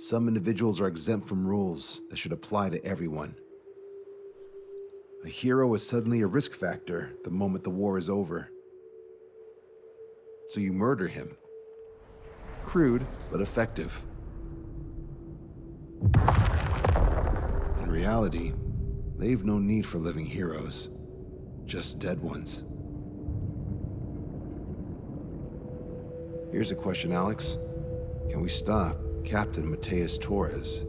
Some individuals are exempt from rules that should apply to everyone. A hero is suddenly a risk factor the moment the war is over. So you murder him. Crude, but effective. In reality, they've no need for living heroes, just dead ones. Here's a question, Alex. Can we stop Captain Matias Torres?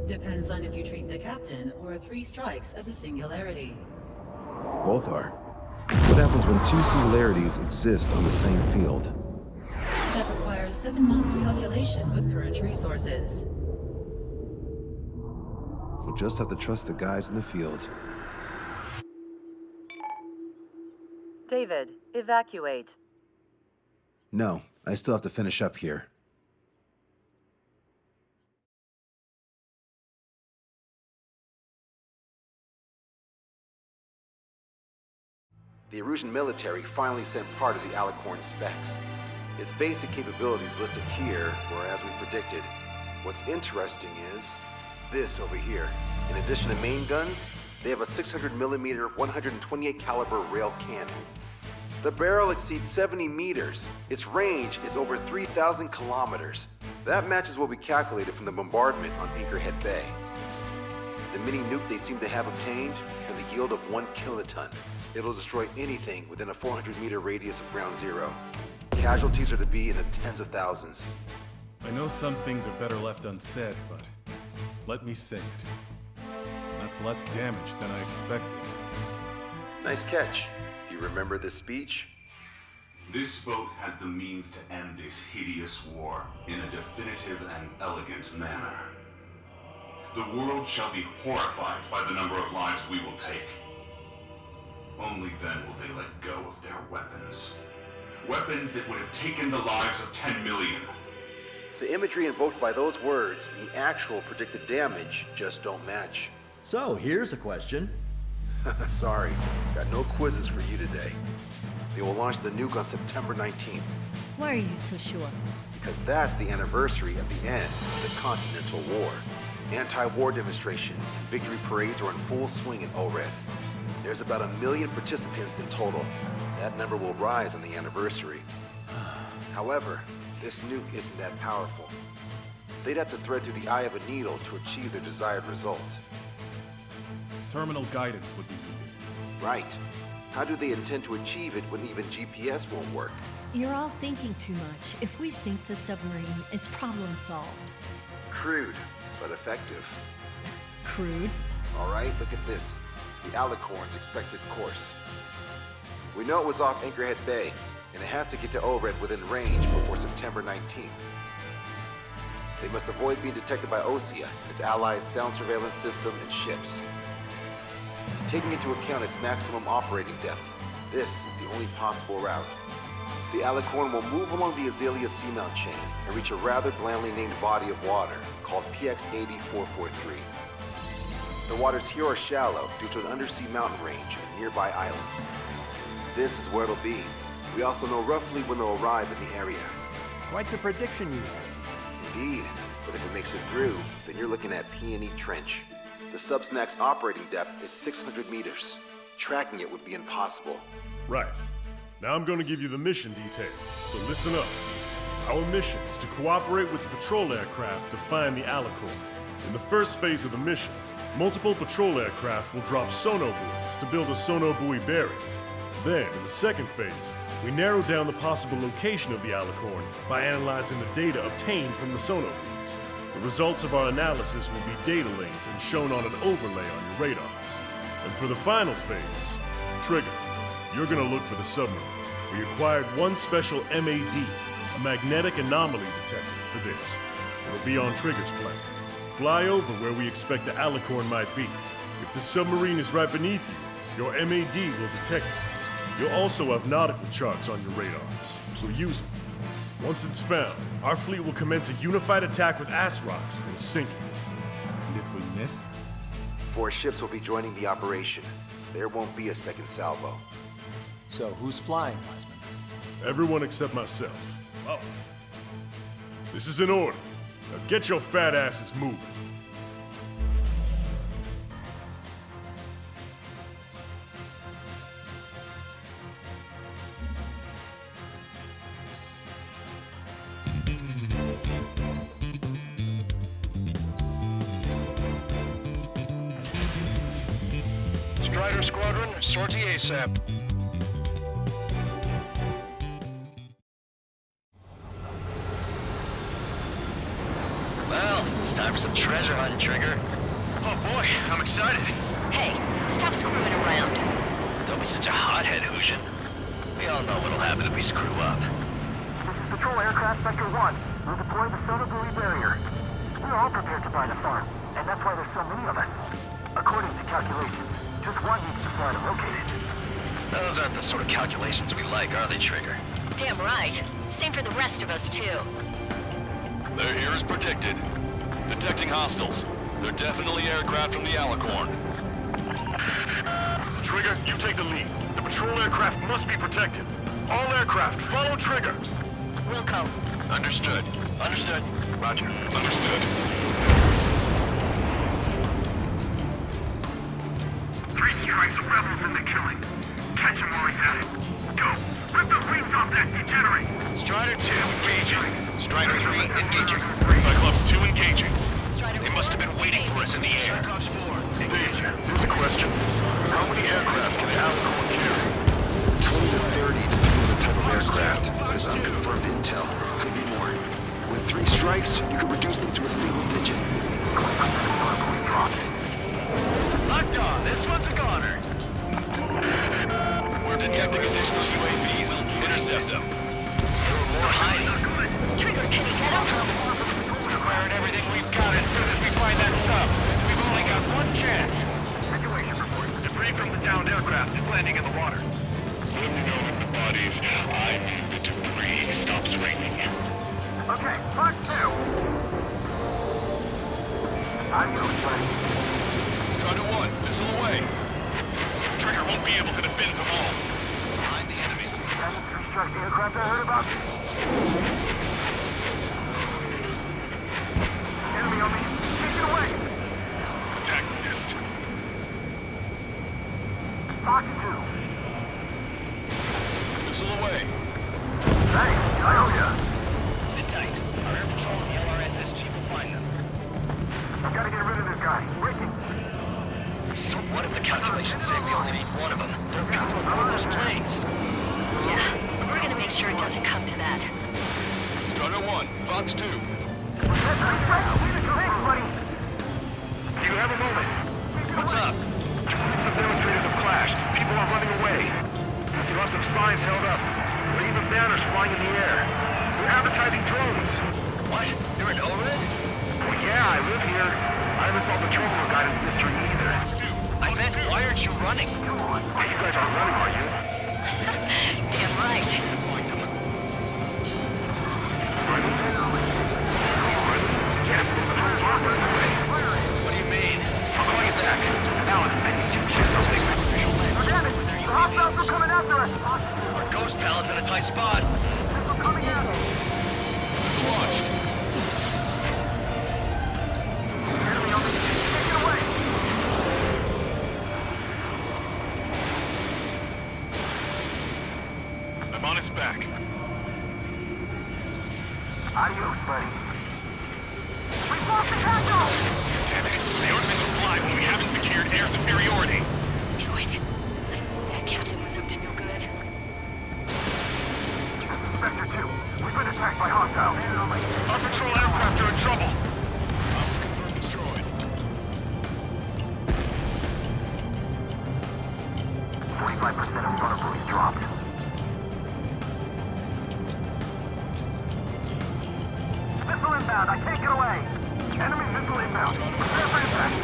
Depends on if you treat the captain or 3 strikes as a singularity. Both are. What happens when 2 singularities exist on the same field? That requires 7 months calculation with current resources. We'll just have to trust the guys in the field. David, evacuate. No, I still have to finish up here. The Erusean military finally sent part of the Alicorn specs. Its basic capabilities listed here were as we predicted. What's interesting is this over here. In addition to main guns, they have a 600mm 128 caliber rail cannon. The barrel exceeds 70 meters. Its range is over 3,000 kilometers. That matches what we calculated from the bombardment on Anchorhead Bay. The mini nuke they seem to have obtained has a yield of 1 kiloton. It'll destroy anything within a 400-meter radius of ground zero. Casualties are to be in the tens of thousands. I know some things are better left unsaid, but let me say it. That's less damage than I expected. Nice catch. Do you remember this speech? This boat has the means to end this hideous war in a definitive and elegant manner. The world shall be horrified by the number of lives we will take. Only then will they let go of their weapons. Weapons that would have taken the lives of 10 million. The imagery invoked by those words and the actual predicted damage just don't match. So, here's a question. Sorry, got no quizzes for you today. They will launch the nuke on September 19th. Why are you so sure? Because that's the anniversary of the end of the Continental War. Anti-war demonstrations and victory parades are in full swing in ORED. There's about 1 million participants in total. That number will rise on the anniversary. However, this nuke isn't that powerful. They'd have to thread through the eye of a needle to achieve their desired result. Terminal guidance would be needed. Right. How do they intend to achieve it when even GPS won't work? You're all thinking too much. If we sink the submarine, it's problem solved. Crude, but effective. Crude? All right, look at this. The Alicorn's expected course. We know it was off Anchorhead Bay, and it has to get to ORED within range before September 19th. They must avoid being detected by Osean, its allies' sound surveillance system, and ships. Taking into account its maximum operating depth, this is the only possible route. The Alicorn will move along the Azalea seamount chain and reach a rather blandly named body of water called PX-80443. The waters here are shallow due to an undersea mountain range and nearby islands. This is where it'll be. We also know roughly when they'll arrive in the area. Quite the prediction you have. Indeed, but if it makes it through, then you're looking at P&E Trench. The sub's max operating depth is 600 meters. Tracking it would be impossible. Right. Now I'm going to give you the mission details, so listen up. Our mission is to cooperate with the patrol aircraft to find the Alicorn. In the first phase of the mission, multiple patrol aircraft will drop sono buoys to build a sono buoy bearing. Then, in the second phase, we narrow down the possible location of the Alicorn by analyzing the data obtained from the sono buoys. The results of our analysis will be data linked and shown on an overlay on your radars. And for the final phase, Trigger, you're gonna look for the submarine. We acquired one special MAD, a magnetic anomaly detector, for this. It'll be on Trigger's plane. Fly over where we expect the Alicorn might be. If the submarine is right beneath you, your MAD will detect it. You'll also have nautical charts on your radars, so use them. Once it's found, our fleet will commence a unified attack with ass rocks and sink it. And if we miss? 4 ships will be joining the operation. There won't be a second salvo. So, who's flying, Wiseman? Everyone except myself. Oh. This is in order. Now get your fat asses moving. Strider Squadron, sortie ASAP. Well, it's time for some treasure hunting, Trigger. Oh boy, I'm excited. Hey, stop screwing around. Don't be such a hothead, Osean. We all know what'll happen if we screw up. This is Patrol Aircraft Sector 1. We'll deploy the solar buoy barrier. We're all prepared to buy the farm, and that's why there's so many of us. According to calculations, just one needs to fly to locate it. Those aren't the sort of calculations we like, are they, Trigger? Damn right. Same for the rest of us, too. They're here as predicted. Detecting hostiles. They're definitely aircraft from the Alicorn. Trigger, you take the lead. The patrol aircraft must be protected. All aircraft, follow Trigger. Wilco. Understood. Understood. Roger. Understood. 3 strikes, rebels in the killing. Catch him while he's at it. Go. Rip the wings off that degenerate. Strider 2, engaging. Strider 3, engaging. Cyclops 2 engaging. They must have been waiting for us in the air. Cyclops 4. Dave, there's a question. How many aircraft can the Alicorn carry? 20 to 30, depending on the type of aircraft. There's unconfirmed intel. Could be more. With 3 strikes, you could reduce them to a single digit. Locked on. This one's a goner. We're detecting additional UAVs. Intercept them. More hiding. Trigger, can you get him? Firing everything we've got as soon as we find that stuff. We've only got one chance. Situation report. Debris from the downed aircraft is landing in the water. Moving over the bodies. I need the debris stops raining. Okay, Mark 2. Adios, buddy. Strider 1, missile away. Trigger won't be able to defend them all. Behind the enemy. That 3 strike aircraft I heard about? Enemy on me. Take it away. Attack missed. Fox 2. Missile away. Thanks, I owe ya. Sit tight. Our air patrol and the LRSSG will find them. I've got to get rid of this guy. Breaking. So what if the calculations say we only need one of them? There are people on board those planes. Yeah, we're gonna make sure it doesn't come to that. Strider 1, Fox 2. Thanks, buddy. Do you have a moment? What's up? Some demonstrators have clashed. People are running away. There are some signs held up. There are even banners flying in the air. They're advertising drones. What? You're in Oregon? Well, yeah, I live here. I haven't solved the terminal guidance mystery either. I meant, why aren't you running? Yeah, you guys aren't running, are you? Damn right. What do you mean? I'll call you back. Alex, I need you to check those things. Damn it! The hostiles are coming after us! Our ghost pallet's in a tight spot. They're coming at us! Missile launched. Enemy on me! Take it away! I'm on its back. Adios, buddy. We've lost the control! Damn it. They aren't meant to fly when we haven't secured air superiority. Knew it. That captain was up to no good. Sector 2, we've been attacked by hostiles. Our patrol aircraft are in trouble. Hostile confirmed destroyed. 45% of solar buoys dropped. Missile inbound, I can't get away! Enemy missile inbound. Prepare for impact.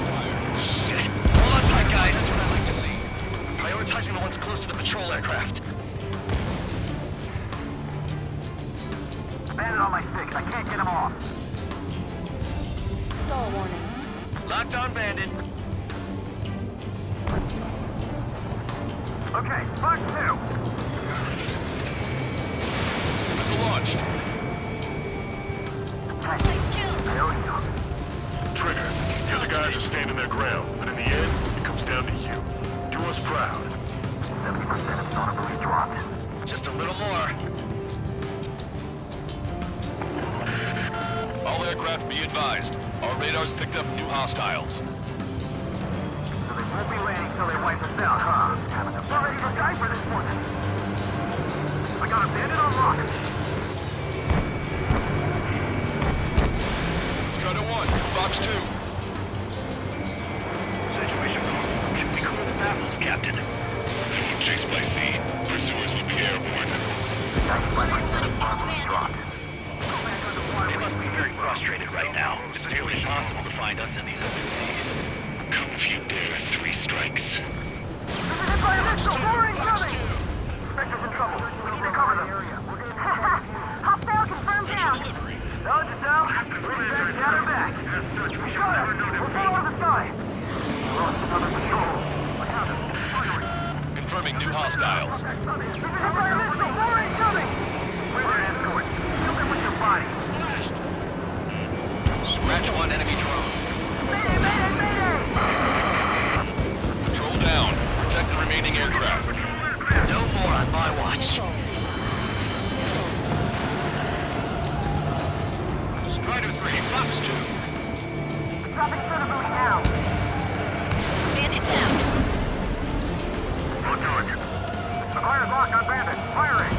Shit. Hold on tight, guys. That's what I like to see. Prioritizing the ones close to the patrol aircraft. Bandit on my 6, I can't get him off. Stall warning. Locked on, Bandit. Okay, Fox 2. Missile launched. Nice kill. guys are standing their ground, but in the end, it comes down to you. Do us proud. 70% of sonar buoys dropped. Just a little more. All aircraft be advised. Our radars picked up new hostiles. So they won't be landing till they wipe us out, huh? We're ready to die for this one. I got a bandit on lock. Strider 1, Fox 2. Situation. Should we clear the baffles, Captain? Chase by sea. Pursuers will be airborne. 95% of sonar buoys dropped. They must be very frustrated right now. It's nearly impossible to find us in these open seas. Come if you dare, 3 strikes. This is hit by a missile! More incoming! Spectre's in trouble. We need to cover them. Hostile confirmed down. Dodge is down. Bring back, gather back. We got it. We'll follow the side. Lost another patrol. What happened? Firing. Confirming new hostiles. This is hit by a missile! More incoming! Where's your escort? Seal them with your body. Scratch 1 enemy drone. Mayday! Mayday! Mayday! Patrol down. Protect the remaining aircraft. No more on my watch. Strider 3, Fox 2. Dropping sonar buoy now. Bandit down. On target. Fire's locked on bandit. Firing.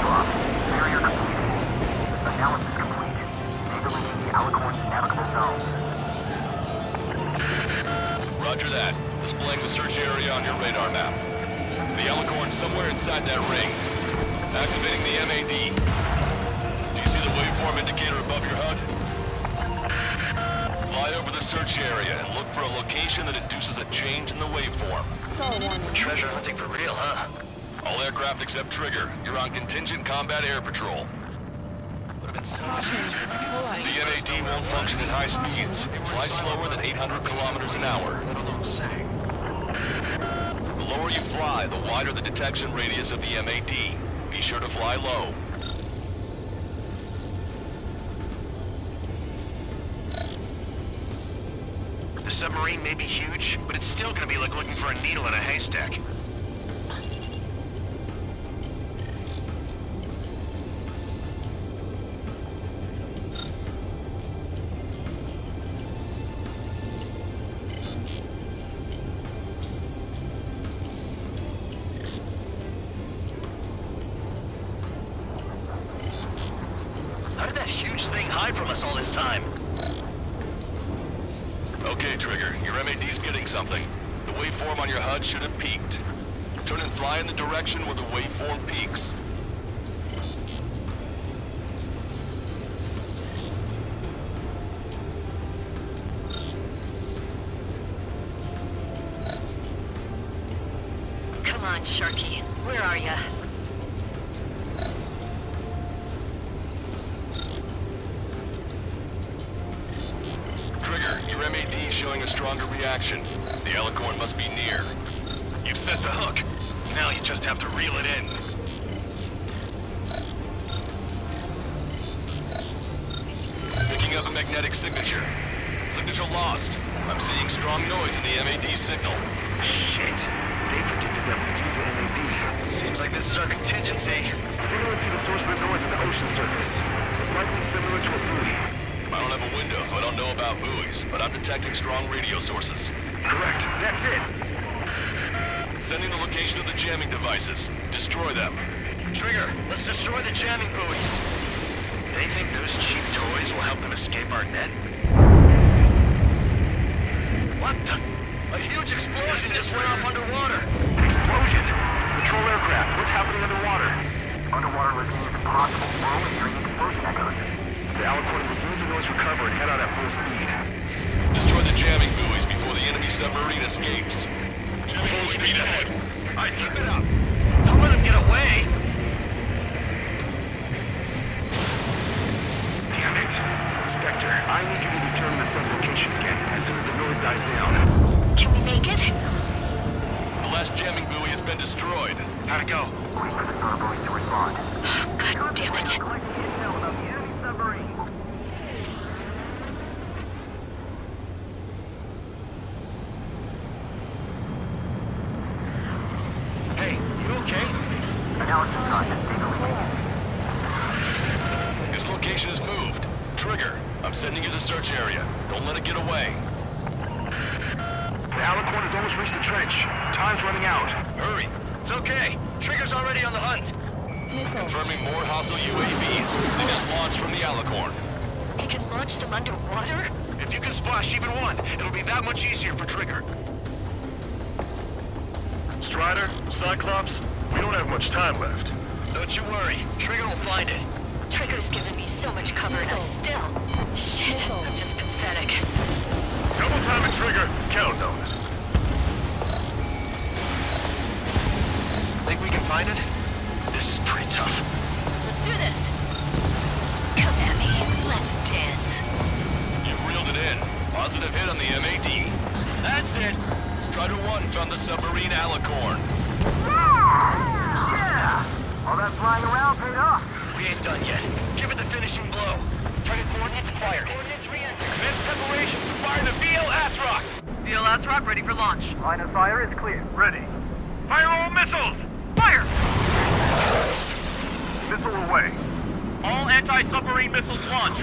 Drop. Barrier complete. Analysis complete. Stabilizing the Alicorn navigable zone. Roger that. Displaying the search area on your radar map. The Alicorn's somewhere inside that ring. Activating the MAD. Do you see the waveform indicator above your HUD? Fly over the search area and look for a location that induces a change in the waveform. Treasure hunting for real, huh? All aircraft except Trigger, you're on contingent combat air patrol. Would have been so much easier if we could see. The MAD won't function at high speeds. Fly slower than 800 kilometers an hour. Let alone sang. The lower you fly, the wider the detection radius of the MAD. Be sure to fly low. The submarine may be huge, but it's still gonna be like looking for a needle in a haystack. How did that huge thing hide from us all this time? Okay, Trigger, your MAD's getting something. The waveform on your HUD should have peaked. Turn and fly in the direction where the waveform peaks. Come on, Sharky. Where are ya? Trigger, your MAD showing a stronger reaction. The Alicorn must be near. You've set the hook. Now you just have to reel it in. Picking up a magnetic signature. Signature lost. I'm seeing strong noise in the MAD signal. Shit. They predicted that we'd use the MAD. Seems like this is our contingency. Take a look to the source of the noise at the ocean surface. It's likely similar to a buoy. I don't have a window, so I don't know about buoys, but I'm detecting strong radio sources. Correct. That's it. Sending the location of the jamming devices. Destroy them. Trigger, let's destroy the jamming buoys. They think those cheap toys will help them escape our net? What the? A huge explosion just went off underwater. Explosion! Patrol aircraft, what's happening underwater? Underwater listening is impossible. We're only hearing explosion echoes. The Alicorn will use the noise recover and head out at full speed. Destroy the jamming buoys before the enemy submarine escapes. Full speed ahead. I keep it up. Don't let him get away. Damn it. Spectre, I need you to determine the sub's location again as soon as the noise dies down. Can we make it? The last jamming buoy has been destroyed. How'd it go? Wait for the sonar buoys to respond. God damn it. analysis run. Take a look. His location is moved. Trigger, I'm sending you the search area. Don't let it get away. The Alicorn has almost reached the trench. Time's running out. Hurry. It's okay. Trigger's already on the hunt. Confirming more hostile UAVs. They just launched from the Alicorn. You can launch them underwater? If you can splash even one, it'll be that much easier for Trigger. Strider, Cyclops, we don't have much time left. Don't you worry. Trigger will find it. Trigger's given me so much cover and I'm still... Shit, I'm just pathetic. Double time and Trigger, count on it. Think we can find it? This is pretty tough. Let's do this. Come at me. Let's dance. You've reeled it in. Positive hit on the MAD. That's it. Strider 1 found the submarine Alicorn. Yeah! All that flying around paid off. We ain't done yet. Give it the finishing blow. Target coordinates acquired. Coordinates re-entered. Commence preparation to fire the VLS rock. VLS rock ready for launch. Line of fire is clear. Ready. Fire all missiles! Fire! Missile away. All anti-submarine missiles launched.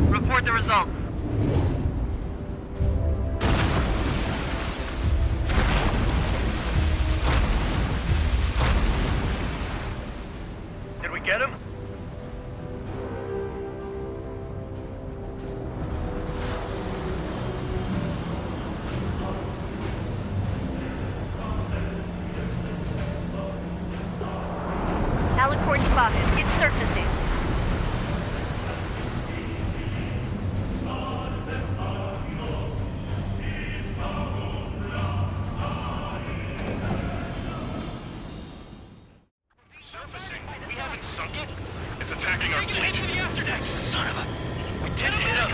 Report the results. Did we get him? Alicorn spotted. It's surfacing. Surfacing. We haven't sunk it. It's attacking our fleet. Son of a... We didn't hit him.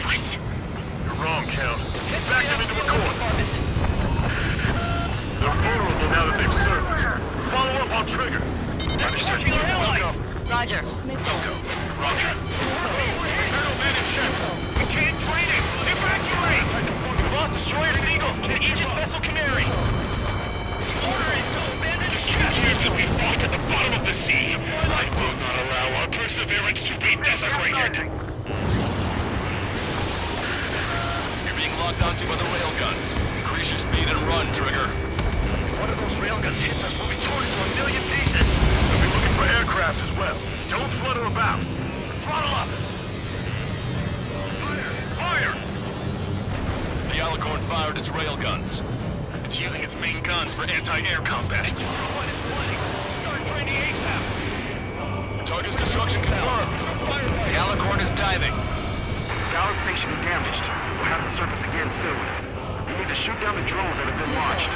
What? You're wrong, Count. Back them into a corner. They're vulnerable now that they've surfaced. Follow up on Trigger. Understood. We'll go. Roger. Go. Roger. Colonel man in check. We can't train it. Evacuate. We lost destroyers and eagles to the Aegis vessel Canary. The order is to abandon the chest. Years that we fought at the bottom of the sea. I will not allow our perseverance to be desecrated. You're being locked onto by the railguns. Increase your speed and run, Trigger. One of those railguns hits us, we'll be torn into a million pieces. We'll be looking for aircraft as well. Don't flutter about. Throttle up. Fire! The Alicorn fired its railguns. It's using its main guns for anti-air combat. Start training ASAP. Target's destruction confirmed. The Alicorn is diving. Scour station is damaged. We'll have to surface again soon. We need to shoot down the drones that have been launched.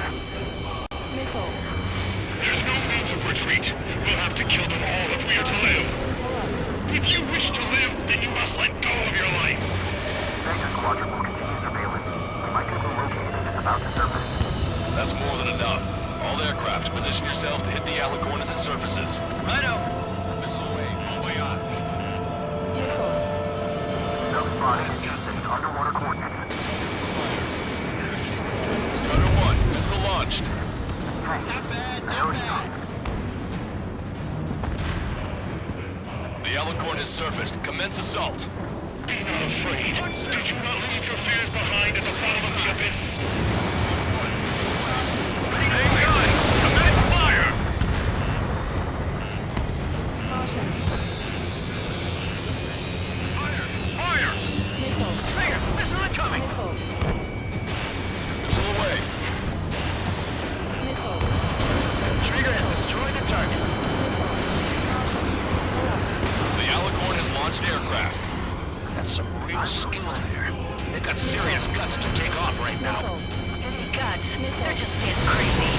There's no means of retreat. We'll have to kill them all if we are to live. If you wish to live, then you must let go of your life. Tanker squadron will continue surveillance. We might get them located and it's about to surface. That's more than enough. All aircraft, position yourself to hit the Alicorn as it surfaces. I know. Missile away, all way on. Sub spotted. Setting underwater coordinates. Strider 1, missile launched. Not bad, not bad. The Alicorn has surfaced. Commence assault. Be not afraid. Did you not leave your fears behind at the bottom of the abyss? Hang on! Commence fire! Fire! Trigger! Missile incoming! Missile away. Trigger has destroyed the target. The Alicorn has launched aircraft. That's some real skill there. They've got serious guts to take off right now. Guts. They're just damn crazy.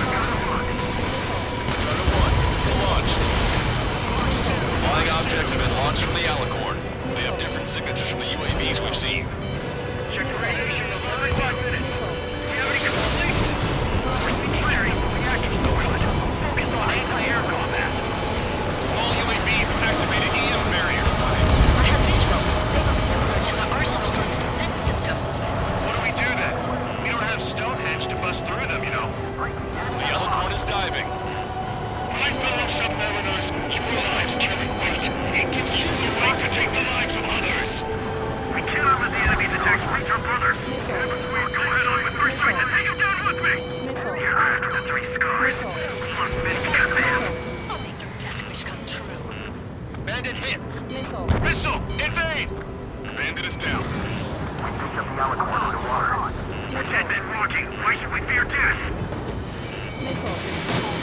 Strider 1, missile launched. Flying objects have been launched from the Alicorn. They have different signatures from the UAVs we've seen. Check your radiation every 5 minutes. Do you have any complete? Receiving clearing. Reacting to focus on anti-air combat. Small UAVs have activated EM barrier. I have visual. They look similar to the arsenal submarine. Bandit is down. We picked up the Alicorn underwater. It's head been rocking. Why should we fear death?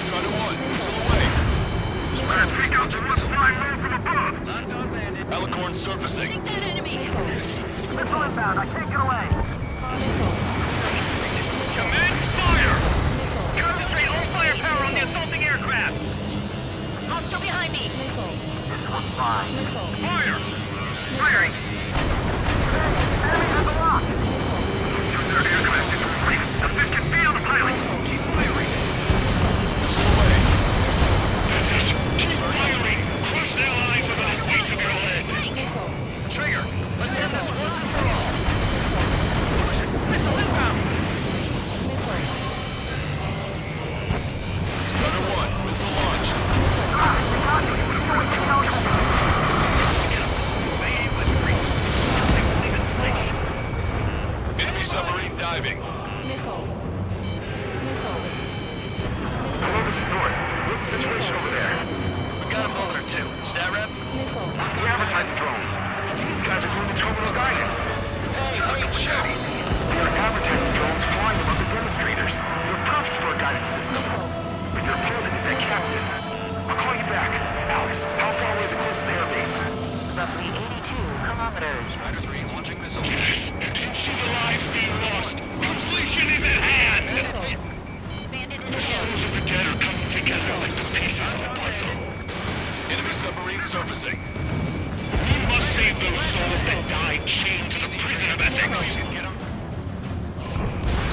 Strider 1, missile away. Let's pick out the one flying low from above. Not done, Bandit. Alicorn surfacing. Take that enemy! Missile inbound. I can't get away. Command fire! Concentrate all firepower on the assaulting aircraft. Hostile behind me! This one's mine. Fire! Firing! Enemy has a lock. Third aircraft is reporting. The fifth can feel the pilot. Keep firing. Missile away. Keep firing! Crush their lines with a weight of your lead. Trigger, let's end this once and for all. Push it! Missile inbound! Strider 1, missile launched. Enemy submarine diving. Situation over there. We got a moment or two. Stat rep? The advertising drones. These guys are doing the terminal guidance. Hey, wait, shit. They are advertising drones flying above the demonstrators. They're perfect for a guidance system. But your pilot is a captain. I'll call you back. Alex, how far away is the closest airbase? Roughly 82 kilometers. Strider 3 launching missile. Yes, didn't see the lives being lost. Completion is at hand. Bandit in The the air. souls of the dead are coming together like the pieces of a puzzle. Enemy submarine surfacing. We must save those souls that died chained to the prison of ethics.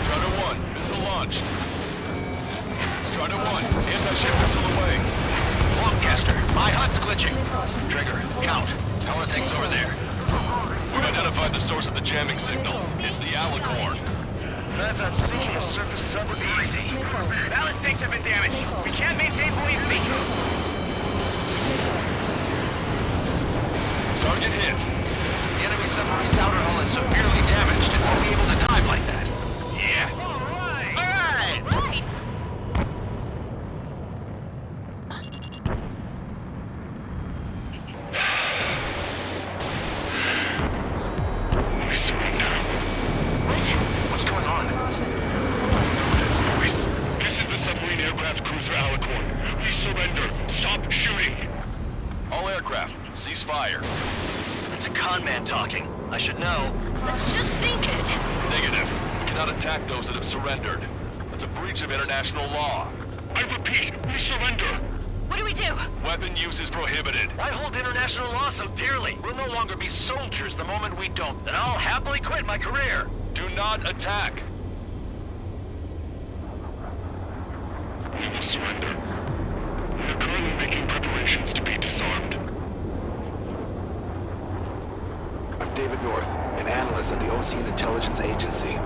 Strider 1, missile launched. Strider 1, anti-ship missile away. Longcaster, my HUD's glitching. Trigger, count. How are things over there? We've identified the source of the jamming signal. It's the Alicorn. Plans on sinking a surface submarine. Easy. Ballast tanks have been damaged. We can't maintain buoyancy. Target hit. The enemy submarine's outer hull is severely damaged. It won't be able to dive like that. Yeah. Right! We surrender. What's going on? This voice. This is the submarine aircraft cruiser Alicorn. We surrender. Stop shooting. All aircraft, cease fire. It's a con man talking. I should know. Let's just sink it! Negative. We cannot attack those that have surrendered. That's a breach of international law. I repeat, we surrender. What do we do? Weapon use is prohibited. Why hold international law so dearly? We'll no longer be soldiers the moment we don't. Then I'll happily quit my career. Do not attack. We will surrender. We are currently making preparations to be disarmed. I'm David North, an analyst at the Osean Intelligence Agency.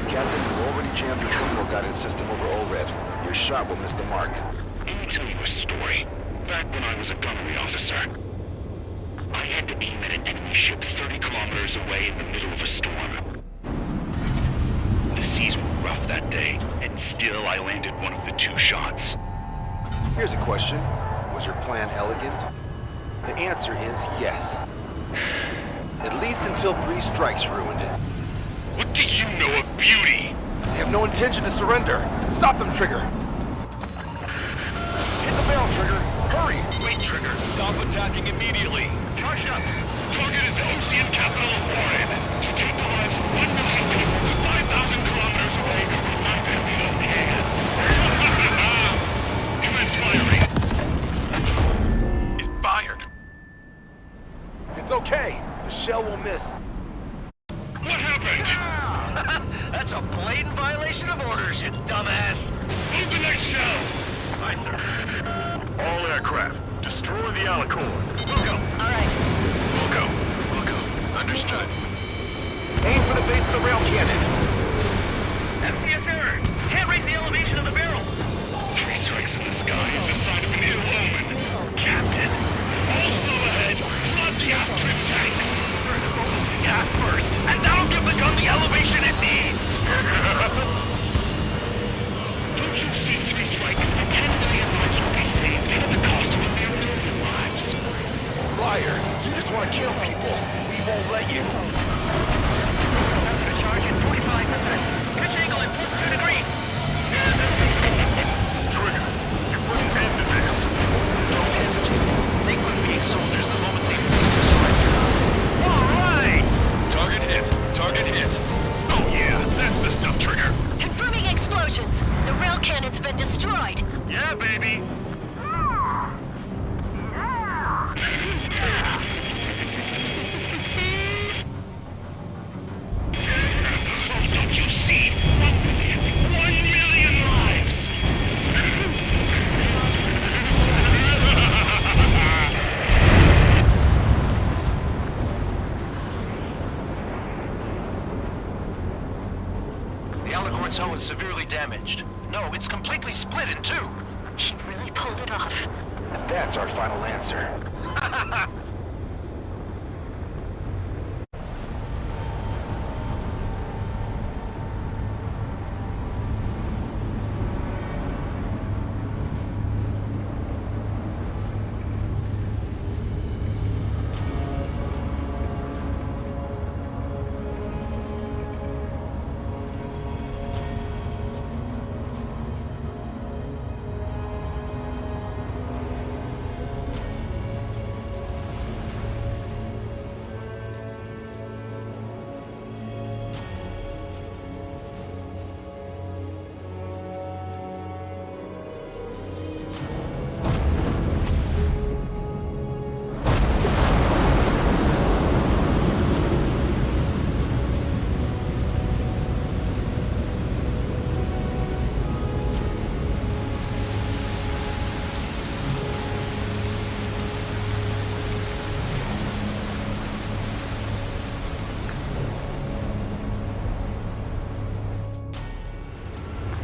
Captain, you already jammed your terminal guidance system over ORED. Your shot will miss the mark. Let me tell you a story. Back when I was a gunnery officer, I had to aim at an enemy ship 30 kilometers away in the middle of a storm. The seas were rough that day, and still I landed one of the 2 shots. Here's a question. Was your plan elegant? The answer is yes. At least until 3 strikes ruined it. What do you know of beauty? They have no intention to surrender. Stop them, Trigger! Hit the bell, Trigger! Hurry! Wait, Trigger. Stop attacking immediately. Charge up! Target is the Osean capital of Oregon. To take the lives of 1 million people 5,000 kilometers away will not be no hand. Commence firing. It fired. It's okay. The shell will miss. What happened? That's a blatant violation of orders, you dumbass. Move the next shell. Aye, sir. All aircraft, destroy the Alicorn. We'll go. All right. We'll go. We'll go. Understood. Aim for the base of the rail cannon. MCS error. Can't raise the elevation of the barrel. 3 strikes in the sky is a sign of an ill omen. Captain, also ahead, flood the aft trim tanks. Gas first, and that'll give the gun the elevation it needs. Don't you see 3 strikes? 10 million lives will be saved at the cost of a few million lives. Fly fire. You just want to kill people. We won't let you. Charge at 45%. Pitch angle at +2 degrees. Trigger, you put an end to this. Don't hesitate. They quit being soldiers the moment they surrender. All right. Target hit. Target hit. Oh yeah, that's the stuff, Trigger. Confirming explosions. The rail cannon's been destroyed. Yeah, baby. Don't you see? 1,000,000 lives. The Alicorn's hull is severely damaged. No, it's completely split in two. She really pulled it off. And that's our final answer.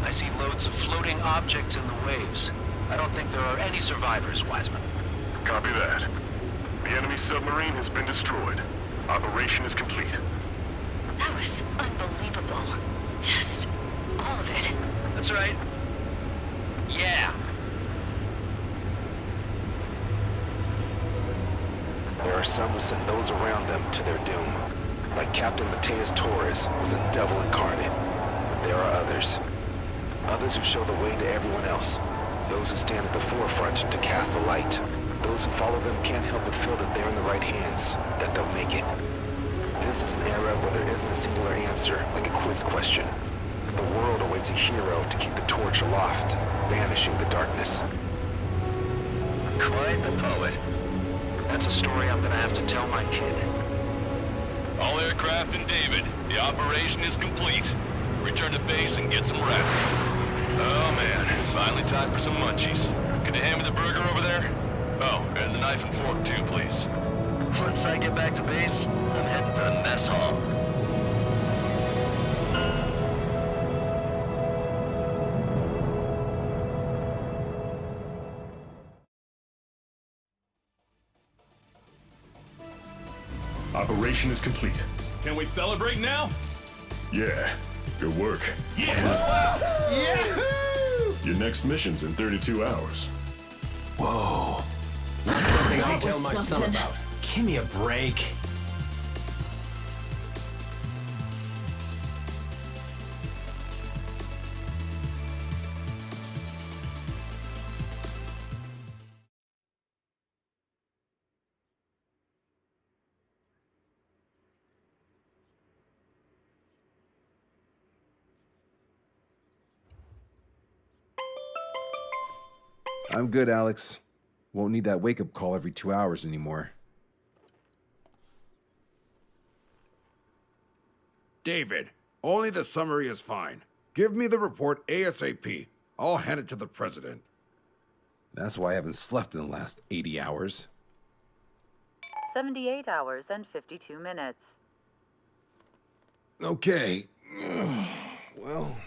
I see loads of floating objects in the waves. I don't think there are any survivors, Wiseman. Copy that. The enemy submarine has been destroyed. Operation is complete. That was unbelievable. Just all of it. That's right. Yeah. There are some who send those around them to their doom. Like Captain Matias Torres was a devil incarnate. But there are others. Others who show the way to everyone else. Those who stand at the forefront to cast the light. Those who follow them can't help but feel that they're in the right hands, that they'll make it. This is an era where there isn't a singular answer, like a quiz question. The world awaits a hero to keep the torch aloft, banishing the darkness. Quite the poet. That's a story I'm gonna have to tell my kid. All aircraft in David. The operation is complete. Return to base and get some rest. Oh man, finally time for some munchies. Can you hand me the burger over there? Oh, and the knife and fork too, please. Once I get back to base, I'm heading to the mess hall. Operation is complete. Can we celebrate now? Yeah, good work. Yeah! Yahoo! Your next mission's in 32 hours. Whoa. Not something I'll tell my son about. Give me a break. I'm good, Alex. Won't need that wake-up call every 2 hours anymore. David, only the summary is fine. Give me the report ASAP. I'll hand it to the president. That's why I haven't slept in the last 80 hours. 78 hours and 52 minutes. Okay. Well,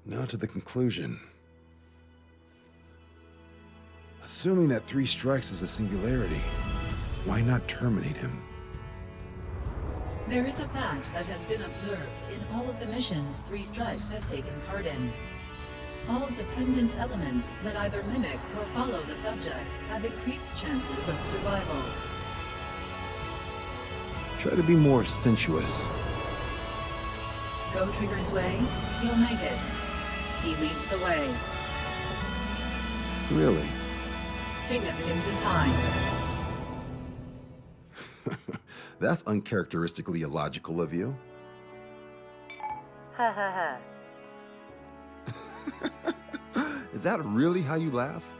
now to the conclusion. Assuming that 3 strikes is a singularity, why not terminate him? There is a fact that has been observed in all of the missions 3 Strikes has taken part in. All dependent elements that either mimic or follow the subject have increased chances of survival. Try to be more sensuous. Go Trigger's way, you'll make it. He leads the way. Really? Significance is high. That's uncharacteristically illogical of you. Ha ha ha. Is that really how you laugh?